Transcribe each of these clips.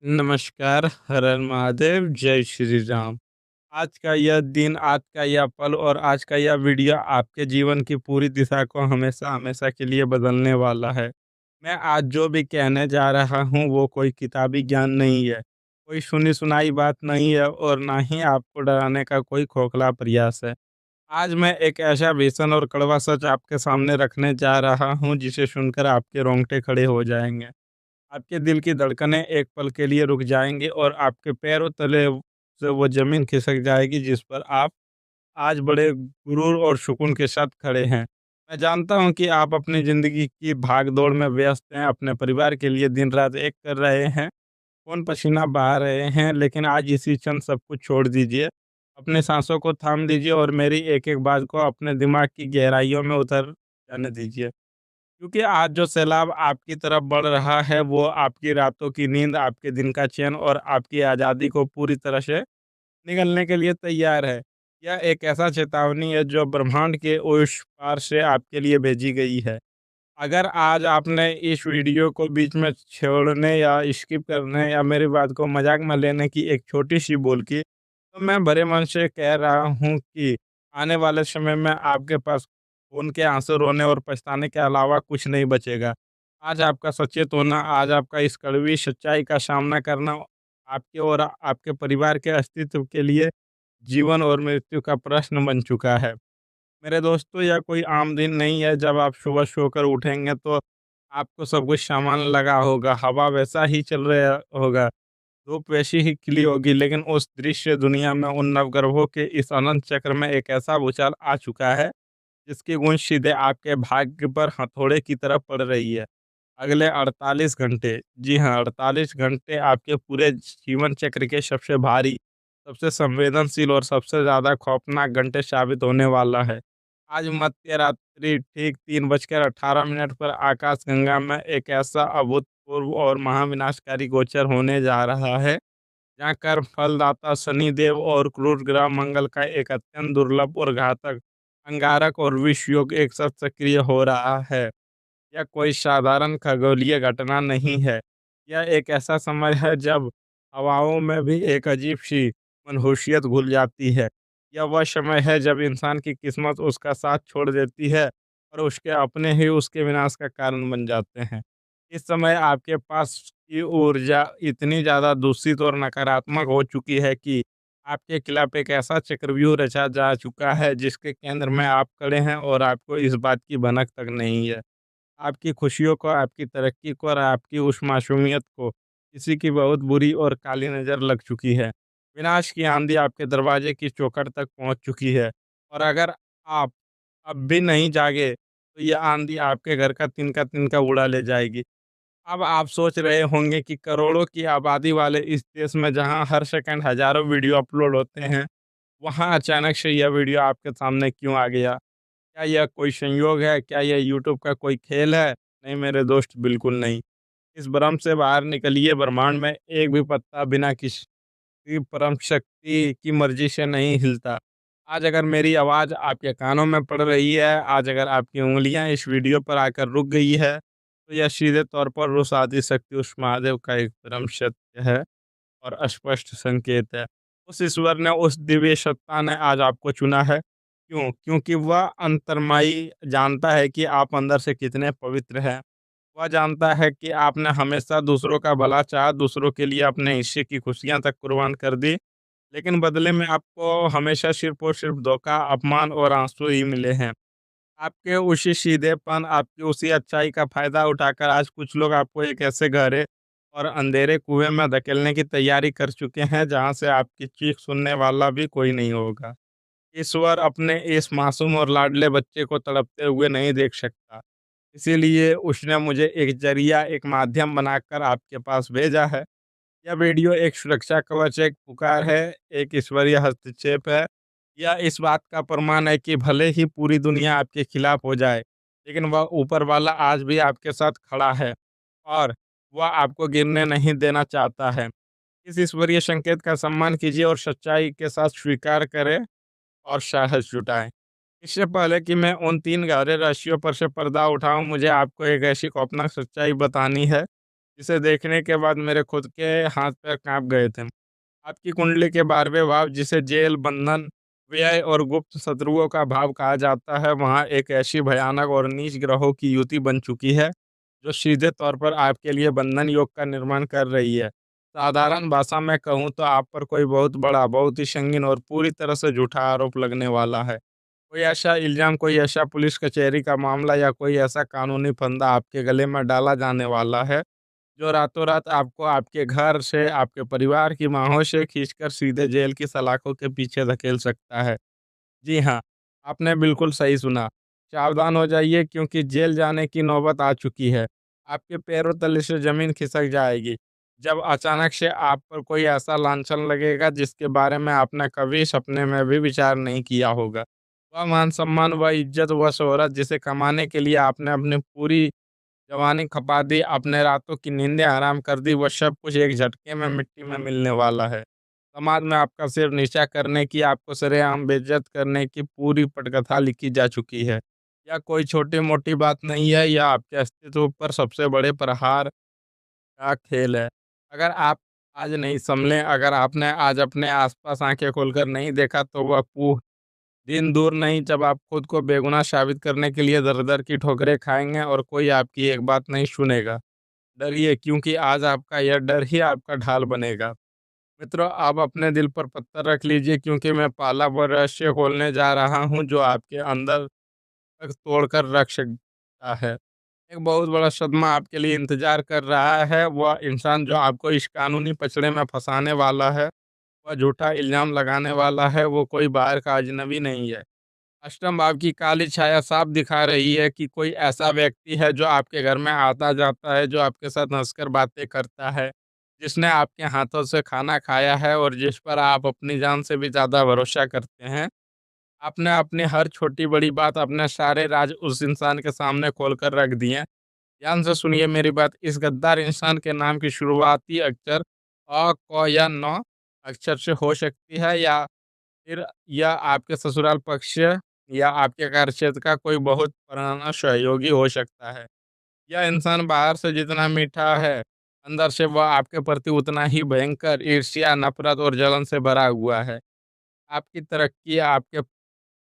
नमस्कार, हर हर महादेव, जय श्री राम। आज का यह दिन, आज का यह पल और आज का यह वीडियो आपके जीवन की पूरी दिशा को हमेशा-हमेशा के लिए बदलने वाला है। मैं आज जो भी कहने जा रहा हूँ, वो कोई किताबी ज्ञान नहीं है, कोई सुनी-सुनाई बात नहीं है और ना ही आपको डराने का कोई खोखला प्रयास है। आज मैं एक ऐसा भीषण और कड़वा सच आपके सामने रखने जा रहा हूँ, जिसे सुनकर आपके रोंगटे खड़े हो जाएँगे। आपके दिल की धड़कनें एक पल के लिए रुक जाएँगी और आपके पैरों तले से वो ज़मीन खिसक जाएगी जिस पर आप आज बड़े गुरूर और सुकून के साथ खड़े हैं। मैं जानता हूँ कि आप अपनी ज़िंदगी की भाग-दौड़ में व्यस्त हैं, अपने परिवार के लिए दिन-रात एक कर रहे हैं, खून पसीना बहा रहे हैं, लेकिन आज इसी क्षण सब कुछ छोड़ दीजिए। अपनी साँसों को थाम दीजिए और मेरी एक-एक बात को अपने दिमाग की गहराइयों में उतर जाने दीजिए। क्योंकि आज जो सैलाब आपकी तरफ बढ़ रहा है, वो आपकी रातों की नींद, आपके दिन का चैन और आपकी आज़ादी को पूरी तरह से निगलने के लिए तैयार है। यह एक ऐसा चेतावनी है जो ब्रह्मांड के उस पार से आपके लिए भेजी गई है। अगर आज आपने इस वीडियो को बीच में छोड़ने या स्किप करने या मेरी बात को मज़ाक में लेने की एक छोटी-सी भूल की, तो मैं भरे मन से कह रहा हूँ कि आने वाले समय में आपके पास खून के आँसू रोने और पछताने के अलावा कुछ नहीं बचेगा। आज आपका सचेत होना, आज आपका इस कड़वी सच्चाई का सामना करना आपके और आपके परिवार के अस्तित्व के लिए जीवन और मृत्यु का प्रश्न बन चुका है। मेरे दोस्तों, यह कोई आम दिन नहीं है जब आप सुबह सोकर उठेंगे तो आपको सब कुछ सामान लगा होगा, हवा वैसा ही चल रहा होगा, धूप वैसी ही खिली होगी, लेकिन उस दृश्य दुनिया में उन नवग्रहों के इस अनंत चक्र में एक ऐसा भूचाल आ चुका है, जिसकी गूंज सीधे आपके भाग्य पर हथौड़े की तरह पड़ रही है। अगले 48 घंटे, जी हाँ, 48 घंटे आपके पूरे जीवन चक्र के सबसे भारी, सबसे संवेदनशील और सबसे ज़्यादा खौफनाक घंटे साबित होने वाला है। आज मध्य रात्रि ठीक 3 बजकर 18 मिनट पर आकाशगंगा में एक ऐसा अभूतपूर्व और महाविनाशकारी गोचर होने जा रहा है, जहाँ कर्म फलदाता शनिदेव और क्रूर ग्रह मंगल का एक अत्यंत दुर्लभ और घातक अंगारक और विष योग एक साथ सक्रिय हो रहा है। यह कोई साधारण खगोलीय घटना नहीं है। यह एक ऐसा समय है जब हवाओं में भी एक अजीब-सी मनहूसियत घुल जाती है। यह वह समय है जब इंसान की किस्मत उसका साथ छोड़ देती है और उसके अपने ही उसके विनाश का कारण बन जाते हैं। इस समय आपके पास की ऊर्जा इतनी ज़्यादा दूषित और नकारात्मक हो चुकी है कि आपके खिलाफ एक ऐसा चक्रव्यूह रचा जा चुका है जिसके केंद्र में आप खड़े हैं और आपको इस बात की भनक तक नहीं है। आपकी खुशियों को, आपकी तरक्की को और आपकी उस मासूमियत को किसी की बहुत बुरी और काली नज़र लग चुकी है। विनाश की आँधी आपके दरवाजे की चौखट तक पहुँच चुकी है और अगर आप अब भी नहीं जागे, तो ये आँधी आपके घर का तिनका-तिनका उड़ा ले जाएगी। अब आप सोच रहे होंगे कि करोड़ों की आबादी वाले इस देश में जहाँ हर सेकंड हज़ारों वीडियो अपलोड होते हैं, वहाँ अचानक से यह वीडियो आपके सामने क्यों आ गया? क्या यह कोई संयोग है? क्या यह यूट्यूब का कोई खेल है? नहीं मेरे दोस्त, बिल्कुल नहीं। इस भ्रम से बाहर निकलिए, ब्रह्मांड में एक भी पत्ता बिना किसी परम शक्ति की मर्ज़ी से नहीं हिलता। आज अगर मेरी आवाज़ आपके कानों में पड़ रही है, आज अगर आपकी उँगलियाँ इस वीडियो पर आकर रुक गई है, तो यह सीधे तौर पर उस आदि शक्ति, उस महादेव का एक परम सत्य है और स्पष्ट संकेत है। उस ईश्वर ने, उस दिव्य सत्ता ने आज आपको चुना है। क्यों? क्योंकि वह अंतर्मयी जानता है कि आप अंदर से कितने पवित्र हैं। वह जानता है कि आपने हमेशा दूसरों का भला चाहा, दूसरों के लिए अपने हिस्से की खुशियाँ तक कुर्बान कर दी, लेकिन बदले में आपको हमेशा सिर्फ़ और सिर्फ़ धोखा, अपमान और आँसू ही मिले हैं। आपके उसी सीधेपन, आपकी उसी अच्छाई का फ़ायदा उठाकर आज कुछ लोग आपको एक ऐसे गहरे और अंधेरे कुएँ में धकेलने की तैयारी कर चुके हैं, जहाँ से आपकी चीख सुनने वाला भी कोई नहीं होगा। ईश्वर अपने इस मासूम और लाडले बच्चे को तड़पते हुए नहीं देख सकता। इसीलिए उसने मुझे एक ज़रिया, एक माध्यम बनाकर आपके पास भेजा है। यह वीडियो एक सुरक्षा कवच, एक पुकार है, एक ईश्वरीय हस्तक्षेप है। यह इस बात का प्रमाण है कि भले ही पूरी दुनिया आपके खिलाफ हो जाए, लेकिन वह ऊपर वाला आज भी आपके साथ खड़ा है और वह आपको गिरने नहीं देना चाहता है। इस ईश्वरीय संकेत का सम्मान कीजिए और सच्चाई के साथ स्वीकार करें और साहस जुटाएँ। इससे पहले कि मैं उन 3 गहरे रहस्यों पर से पर्दा उठाऊँ, मुझे आपको एक ऐसी खौफनाक सच्चाई बतानी है, जिसे देखने के बाद मेरे खुद के हाथ-पैर काँप गए थे। आपकी कुंडली के 12वें भाव जिसे जेल, बंधन, व्यय और गुप्त शत्रुओं का भाव कहा जाता है, वहाँ एक ऐसी भयानक और नीच ग्रहों की युति बन चुकी है, जो सीधे तौर पर आपके लिए बंधन योग का निर्माण कर रही है। साधारण भाषा में कहूँ तो आप पर कोई बहुत बड़ा, बहुत ही संगीन और पूरी तरह से झूठा आरोप लगने वाला है। कोई ऐसा इल्ज़ाम, कोई ऐसा पुलिस कचहरी का मामला या कोई ऐसा कानूनी फंदा आपके गले में डाला जाने वाला है, जो रातों-रात आपको आपके घर से, आपके परिवार की बाहों से खींचकर सीधे जेल की सलाखों के पीछे धकेल सकता है। जी हाँ, आपने बिल्कुल सही सुना। सावधान हो जाइए क्योंकि जेल जाने की नौबत आ चुकी है। आपके पैरों तले से ज़मीन खिसक जाएगी, जब अचानक से आप पर कोई ऐसा लांछन लगेगा जिसके बारे में आपने कभी सपने में भी विचार नहीं किया होगा। वह मान-सम्मान, वह इज़्ज़त, वह शोहरत जिसे कमाने के लिए आपने अपनी पूरी जवानी खपा दी, अपने रातों की नींदें हराम कर दी, वो सब कुछ एक झटके में मिट्टी में मिलने वाला है। समाज में आपका सिर नीचा करने की, आपको सरेआम बेइज़्ज़त करने की पूरी पटकथा लिखी जा चुकी है। यह कोई छोटी-मोटी बात नहीं है, यह आपके अस्तित्व पर सबसे बड़े प्रहार का खेल है। अगर आप आज नहीं सँभले, अगर आपने आज अपने आस-पास आँखें खोलकर नहीं देखा, तो वह दिन दूर नहीं जब आप खुद को बेगुनाह साबित करने के लिए दर-दर की ठोकरें खाएँगे और कोई आपकी एक बात नहीं सुनेगा। डरिए क्योंकि आज आपका यह डर ही आपका ढाल बनेगा। मित्रों, आप अपने दिल पर पत्थर रख लीजिए क्योंकि मैं पहला वो रहस्य खोलने जा रहा हूँ जो आपके अंदर तक तोड़कर रख सकता है। एक बहुत बड़ा सदमा आपके लिए इंतज़ार कर रहा है। वह इंसान जो आपको इस कानूनी पचड़े में फँसाने वाला है, वह झूठा इल्ज़ाम लगाने वाला है, वो कोई बाहर का अजनबी नहीं है। अष्टम भाव की काली छाया साफ दिखा रही है कि कोई ऐसा व्यक्ति है जो आपके घर में आता-जाता है, जो आपके साथ हँसकर बातें करता है, जिसने आपके हाथों से खाना खाया है और जिस पर आप अपनी जान से भी ज़्यादा भरोसा करते हैं। आपने अपनी हर छोटी-बड़ी बात, अपने सारे राज़ उस इंसान के सामने खोल कर रख दिए। ध्यान से सुनिए मेरी बात, इस गद्दार इंसान के नाम की शुरुआती अक्षर अ, क या न अक्षर से हो सकती है या फिर यह आपके ससुराल पक्ष या आपके कार्यक्षेत्र का कोई बहुत पुराना सहयोगी हो सकता है। यह इंसान बाहर से जितना मीठा है, अंदर से वह आपके प्रति उतना ही भयंकर ईर्ष्या, नफ़रत और जलन से भरा हुआ है। आपकी तरक्की, आपके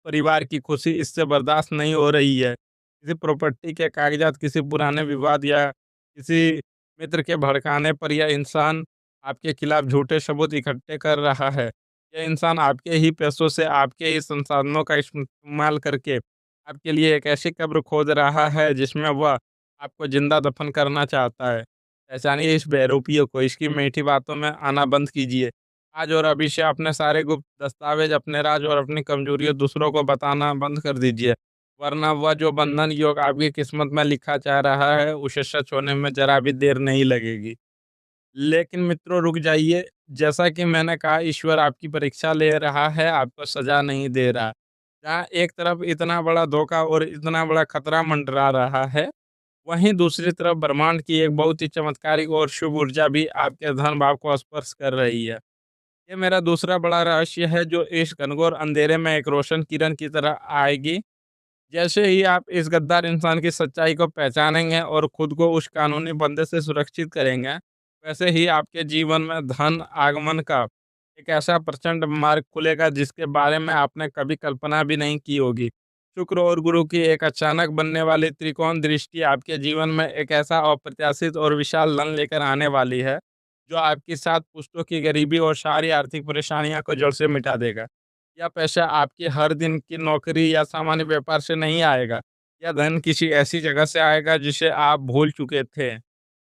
परिवार की खुशी इससे बर्दाश्त नहीं हो रही है। किसी प्रॉपर्टी के कागज़ात, किसी पुराने विवाद या किसी मित्र के भड़काने पर यह इंसान आपके खिलाफ झूठे सबूत इकट्ठे कर रहा है। यह इंसान आपके ही पैसों से, आपके ही संसाधनों का इस्तेमाल करके आपके लिए एक ऐसी कब्र खोद रहा है जिसमें वह आपको ज़िंदा दफ़न करना चाहता है। पहचानिए इस बेरूपियों को, इसकी मीठी बातों में आना बंद कीजिए। आज और अभी से अपने सारे गुप्त दस्तावेज़, अपने राज़ और अपनी कमज़ोरियाँ दूसरों को बताना बंद कर दीजिए, वरना वह जो बंधन योग आपकी किस्मत में लिखा जा रहा है, उसे सच होने में ज़रा भी देर नहीं लगेगी। लेकिन मित्रों रुक जाइए, जैसा कि मैंने कहा ईश्वर आपकी परीक्षा ले रहा है, आपको सज़ा नहीं दे रहा। जहाँ एक तरफ इतना बड़ा धोखा और इतना बड़ा खतरा मंडरा रहा है, वहीं दूसरी तरफ ब्रह्मांड की एक बहुत ही चमत्कारिक और शुभ ऊर्जा भी आपके धन भाव को स्पर्श कर रही है। ये मेरा दूसरा बड़ा रहस्य है जो इस घनघोर अंधेरे में एक रोशन किरण की तरह आएगी। जैसे ही आप इस गद्दार इंसान की सच्चाई को पहचानेंगे और खुद को उस कानूनी बंधन से सुरक्षित करेंगे, वैसे ही आपके जीवन में धन आगमन का एक ऐसा प्रचंड मार्ग खुलेगा जिसके बारे में आपने कभी कल्पना भी नहीं की होगी। शुक्र और गुरु की एक अचानक बनने वाली त्रिकोण दृष्टि आपके जीवन में एक ऐसा अप्रत्याशित और विशाल धन लेकर आने वाली है, जो आपकी 7 पुश्तों की गरीबी और सारी आर्थिक परेशानियों को जड़ से मिटा देगा। यह पैसा आपकी हर दिन की नौकरी या सामान्य व्यापार से नहीं आएगा। यह धन किसी ऐसी जगह से आएगा जिसे आप भूल चुके थे।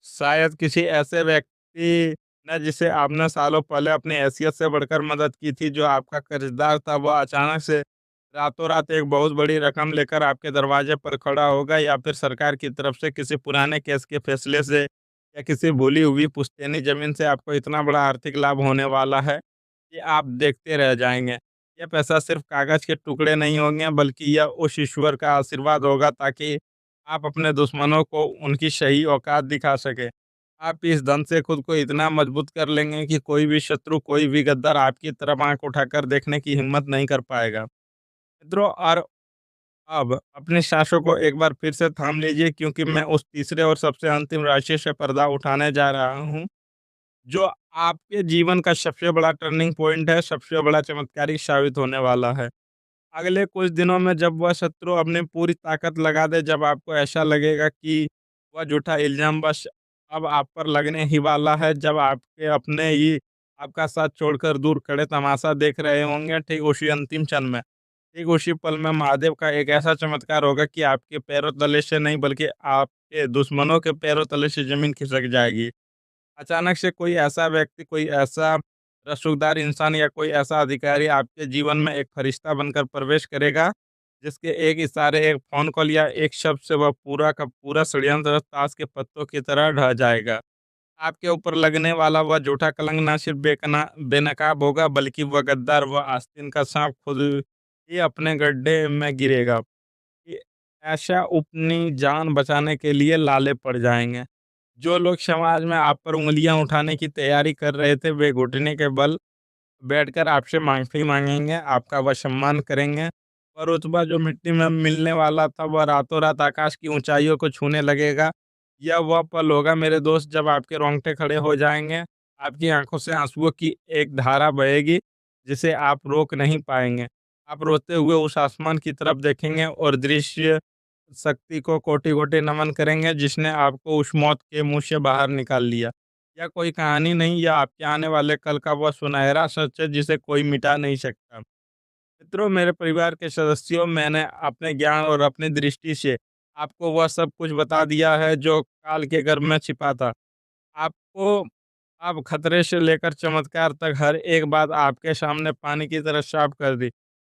शायद किसी ऐसे व्यक्ति ने जिसे आपने सालों पहले अपनी हैसियत से बढ़कर मदद की थी, जो आपका कर्जदार था, वह अचानक से रातों-रात एक बहुत बड़ी रकम लेकर आपके दरवाजे पर खड़ा होगा या फिर सरकार की तरफ से किसी पुराने केस के फैसले से या किसी भूली हुई पुश्तैनी ज़मीन से आपको इतना बड़ा आर्थिक लाभ होने वाला है कि आप देखते रह जाएँगे। ये पैसा सिर्फ कागज के टुकड़े नहीं होंगे बल्कि यह उस ईश्वर का आशीर्वाद होगा ताकि आप अपने दुश्मनों को उनकी सही औकात दिखा सकें। आप इस धन से खुद को इतना मजबूत कर लेंगे कि कोई भी शत्रु, कोई भी गद्दार आपकी तरफ आँख उठाकर देखने की हिम्मत नहीं कर पाएगा। मित्रों और अब अपनी सांसों को एक बार फिर से थाम लीजिए, क्योंकि मैं उस तीसरे और सबसे अंतिम राशि से पर्दा उठाने जा रहा हूँ, जो आपके जीवन का सबसे बड़ा टर्निंग पॉइंट है, सबसे बड़ा चमत्कारी साबित होने वाला है। अगले कुछ दिनों में जब वह शत्रु अपनी पूरी ताकत लगा दे, जब आपको ऐसा लगेगा कि वह झूठा इल्ज़ाम बस अब आप पर लगने ही वाला है, जब आपके अपने ही आपका साथ छोड़कर दूर खड़े तमाशा देख रहे होंगे, ठीक उसी अंतिम क्षण में, ठीक उसी पल में महादेव का एक ऐसा चमत्कार होगा कि आपके पैरों तले से नहीं, बल्कि आपके दुश्मनों के पैरों तले से ज़मीन खिसक जाएगी। अचानक से कोई ऐसा व्यक्ति, कोई ऐसा रसूखदार इंसान या कोई ऐसा अधिकारी आपके जीवन में एक फरिश्ता बनकर प्रवेश करेगा, जिसके एक इशारे, एक फ़ोन कॉल या एक शब्द से वह पूरा का पूरा षड्यंत्र ताश के पत्तों की तरह ढह जाएगा। आपके ऊपर लगने वाला वह झूठा कलंक ना सिर्फ बेनकाब होगा, बल्कि वह गद्दार, वह आस्तीन का साँप खुद ही अपने गड्ढे में गिरेगा। कि ऐसा अपनी जान बचाने के लिए लाले पड़ जाएँगे। जो लोग समाज में आप पर उँगलियाँ उठाने की तैयारी कर रहे थे, वे घुटने के बल बैठकर आपसे माफ़ी माँगेंगे, आपका वह सम्मान करेंगे, और रुतबा जो मिट्टी में मिलने वाला था, वह रातों-रात आकाश की ऊँचाइयों को छूने लगेगा। यह वह पल होगा मेरे दोस्त, जब आपके रोंगटे खड़े हो जाएँगे, आपकी आँखों से आँसुओं की एक धारा बहेगी, जिसे आप रोक नहीं पाएँगे। आप रोते हुए उस आसमान की तरफ देखेंगे और दृश्य शक्ति को कोटि-कोटि नमन करेंगे, जिसने आपको उस मौत के मुँह से बाहर निकाल लिया। यह कोई कहानी नहीं, यह आपके आने वाले कल का वह सुनहरा सच है, जिसे कोई मिटा नहीं सकता। मित्रों, मेरे परिवार के सदस्यों, मैंने अपने ज्ञान और अपनी दृष्टि से आपको वह सब कुछ बता दिया है, जो काल के गर्भ में छिपा था। आपको अब खतरे से लेकर चमत्कार तक हर एक बात आपके सामने पानी की तरह साफ कर दी।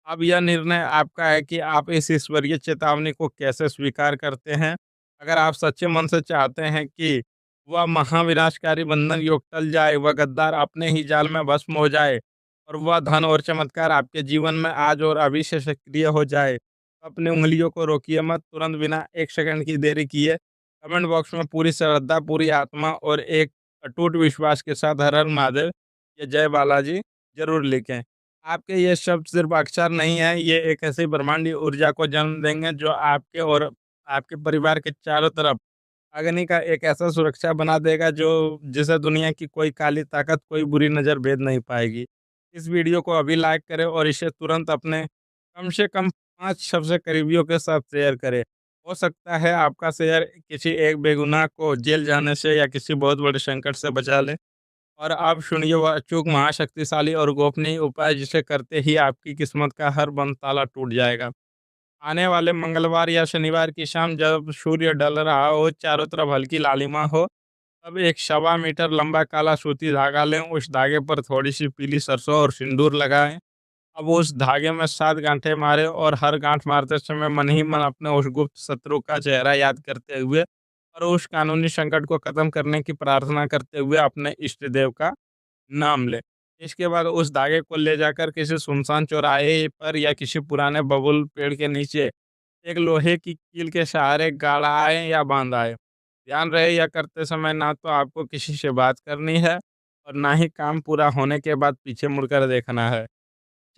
अब यह निर्णय आपका है कि आप इस ईश्वरीय चेतावनी को कैसे स्वीकार करते हैं। अगर आप सच्चे मन से चाहते हैं कि वह महाविनाशकारी बंधन योग टल जाए, वह गद्दार अपने ही जाल में भस्म हो जाए, और वह धन और चमत्कार आपके जीवन में आज और अभी से सक्रिय हो जाए, तो अपनी उँगलियों को रोकिए मत, तुरंत बिना 1 सेकंड की देरी किए कमेंट बॉक्स में पूरी श्रद्धा, पूरी आत्मा और एक अटूट विश्वास के साथ हर हर महादेव या जय बालाजी ज़रूर लिखें। आपके ये शब्द सिर्फ अक्षर नहीं है, ये एक ऐसी ब्रह्मांडीय ऊर्जा को जन्म देंगे, जो आपके और आपके परिवार के चारों तरफ अग्नि का एक ऐसा सुरक्षा बना देगा, जो जिसे दुनिया की कोई काली ताकत, कोई बुरी नज़र भेद नहीं पाएगी। इस वीडियो को अभी लाइक करें और इसे तुरंत अपने कम से कम 5 सबसे करीबियों के साथ शेयर करें। हो सकता है आपका शेयर किसी एक बेगुनाह को जेल जाने से या किसी बहुत बड़े संकट से बचा ले। और आप सुनिए वह अचूक, महाशक्तिशाली और गोपनीय उपाय, जिसे करते ही आपकी किस्मत का हर बंद ताला टूट जाएगा। आने वाले मंगलवार या शनिवार की शाम, जब सूर्य ढल रहा हो, चारों तरफ हल्की लालिमा हो, तब एक 1.25 मीटर लंबा काला सूती धागा लें। उस धागे पर थोड़ी-सी पीली सरसों और सिंदूर लगाएँ। अब उस धागे में 7 गाँठें मारें, और हर गाँठ मारते समय मन ही मन अपने उस गुप्त शत्रु का चेहरा याद करते हुए और उस कानूनी संकट को खत्म करने की प्रार्थना करते हुए अपने इष्ट देव का नाम लें। इसके बाद उस धागे को ले जाकर किसी सुनसान चौराहे पर या किसी पुराने बबूल पेड़ के नीचे एक लोहे की कील के सहारे गाढ़ाएँ या बाँधाएँ। ध्यान रहे, यह करते समय ना तो आपको किसी से बात करनी है, और ना ही काम पूरा होने के बाद पीछे मुड़कर देखना है।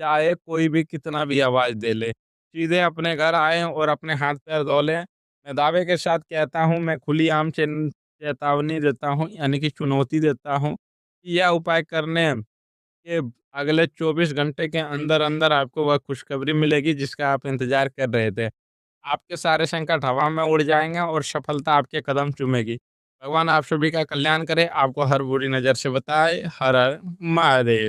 चाहे कोई भी कितना भी आवाज़ दे ले। सीधे अपने घर आएँ और अपने हाथ-पैर धो लें। मैं दावे के साथ कहता हूँ, मैं खुली-आम चेतावनी देता हूँ, यानी कि चुनौती देता हूँ, कि यह उपाय करने के अगले 24 घंटे के अंदर-अंदर आपको वह खुशखबरी मिलेगी, जिसका आप इंतज़ार कर रहे थे। आपके सारे संकट हवा में उड़ जाएँगे और सफलता आपके कदम चूमेगी। भगवान आप सभी का कल्याण करे, आपको हर बुरी नज़र से बचाए। हर हर महादेव।